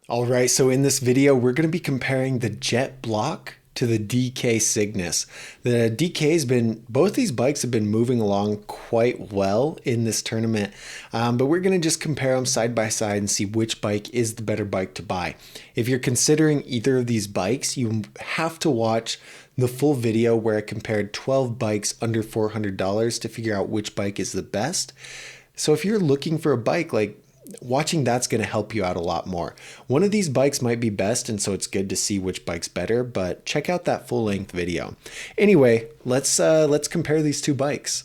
All right, so in this video, we're going to be comparing the Jet Block to the DK Cygnus. The DK's been, both these bikes have been moving along quite well in this tournament, but we're going to just compare them side by side and see which bike is the better bike to buy. If you're considering either of these bikes, you have to watch the full video where I compared 12 bikes under $400 to figure out which bike is the best. So if you're looking for a bike, watching that's going to help you out a lot more. One of these bikes might be best, and so it's good to see which bike's better, but check out that full-length video. Anyway, let's compare these two bikes.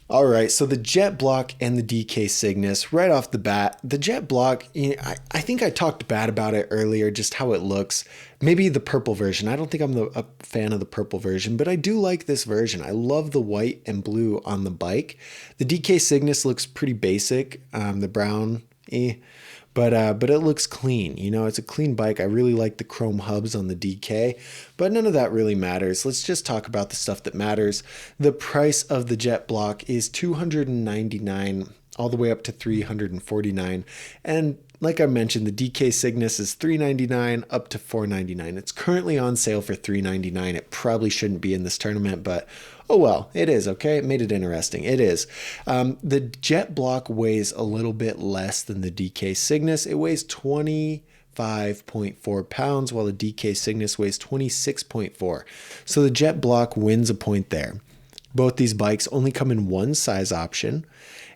All right, so the Jet Block and the DK Cygnus, right off the bat, the Jet Block, I think I talked bad about it earlier, just how it looks. Maybe the purple version. I don't think I'm a fan of the purple version, but I do like this version. I love the white and blue on the bike. The DK Cygnus looks pretty basic, the brown, but it looks clean. You know, it's a clean bike. I really like the chrome hubs on the DK, but none of that really matters. Let's just talk about the stuff that matters. The price of the Jet Block is $299 all the way up to $349. And like I mentioned, the DK Cygnus is $399 up to $499. It's currently on sale for $399. It probably shouldn't be in this tournament, but oh well, it is, okay? It made it interesting. It is. The Jet Block weighs a little bit less than the DK Cygnus. It weighs 25.4 pounds, while the DK Cygnus weighs 26.4. So the Jet Block wins a point there. Both these bikes only come in one size option.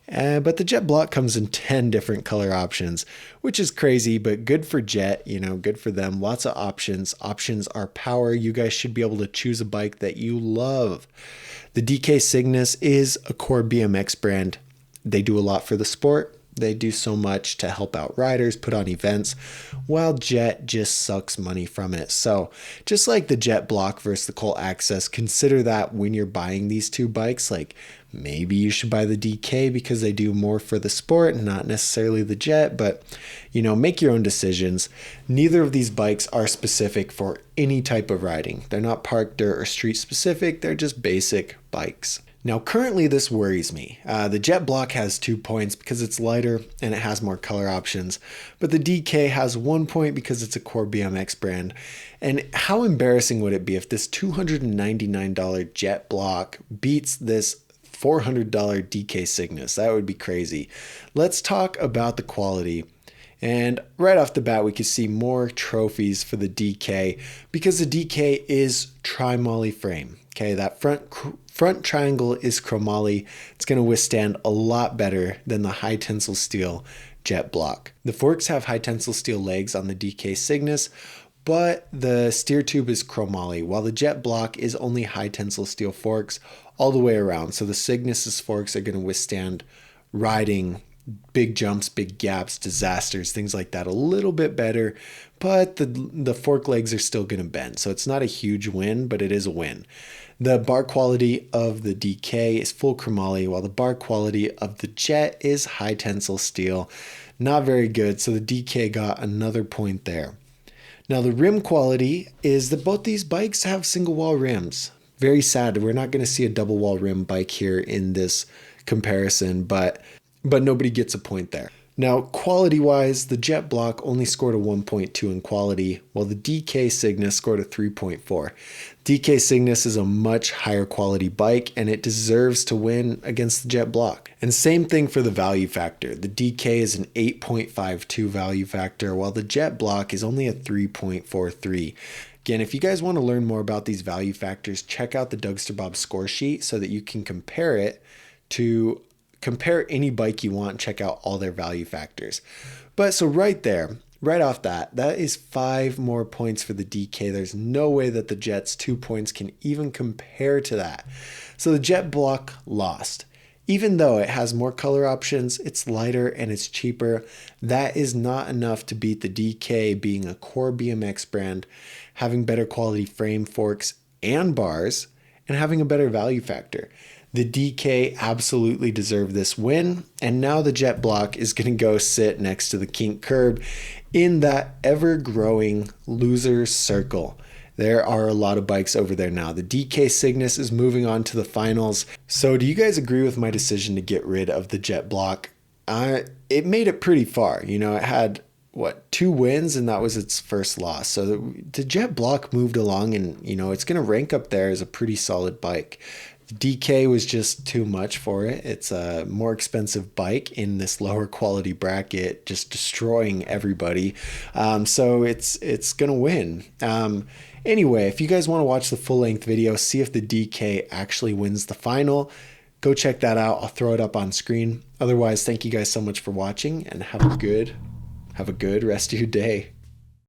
But the Jet Block comes in 10 different color options, which is crazy, but good for Jet, good for them. Lots of options. Options are power. You guys should be able to choose a bike that you love. The DK Cygnus is a core BMX brand. They do a lot for the sport. They do so much to help out riders, put on events, while Jet just sucks money from it. So just like the Jet Block versus the Colt Access, consider that when you're buying these two bikes. Maybe you should buy the DK because they do more for the sport and not necessarily the Jet, but make your own decisions. Neither of these bikes are specific for any type of riding. They're not park, dirt, or street specific. They're just basic bikes. Now, currently this worries me. The Jet Block has 2 points because it's lighter and it has more color options, but the DK has 1 point because it's a core BMX brand. And how embarrassing would it be if this $299 Jet Block beats this $400 DK Cygnus? That would be crazy. Let's talk about the quality. And right off the bat, we can see more trophies for the DK because the DK is tri-moly frame. Okay, that front triangle is chromoly. It's going to withstand a lot better than the high tensile steel Jet Block. The forks have high tensile steel legs on the DK Cygnus, but the steer tube is chromoly, while the Jet Block is only high tensile steel forks all the way around. So the Cygnus's forks are going to withstand riding, big jumps, big gaps, disasters, things like that a little bit better, but the fork legs are still going to bend. So it's not a huge win, but it is a win. The bar quality of the DK is full chromoly, while the bar quality of the Jet is high tensile steel. Not very good, so the DK got another point there. Now the rim quality is that both these bikes have single wall rims. Very sad, we're not going to see a double wall rim bike here in this comparison, but nobody gets a point there. Now, quality-wise, the Jet Block only scored a 1.2 in quality, while the DK Cygnus scored a 3.4. DK Cygnus is a much higher quality bike, and it deserves to win against the Jet Block. And same thing for the value factor. The DK is an 8.52 value factor, while the Jet Block is only a 3.43. Again, if you guys want to learn more about these value factors, check out the Dougsterbob score sheet so that you can compare any bike you want and check out all their value factors. But so right there, right off that is 5 more points for the DK. There's no way that the Jet's 2 points can even compare to that. So the Jet Block lost. Even though it has more color options, it's lighter and it's cheaper, that is not enough to beat the DK being a core BMX brand, having better quality frame, forks, and bars, and having a better value factor. The DK absolutely deserved this win, and now the Jet Block is going to go sit next to the kink curb in that ever-growing loser circle. There are a lot of bikes over there now. The DK Cygnus is moving on to the finals. So do you guys agree with my decision to get rid of the jet block? It made it pretty far. You know, it had, what, 2 wins, and that was its first loss. So the jet block moved along, and, you know, it's going to rank up there as a pretty solid bike. The DK was just too much for it. It's a more expensive bike in this lower quality bracket, just destroying everybody. So it's going to win. Anyway, if you guys want to watch the full-length video, see if the DK actually wins the final, go check that out. I'll throw it up on screen. Otherwise, thank you guys so much for watching, and have a good rest of your day.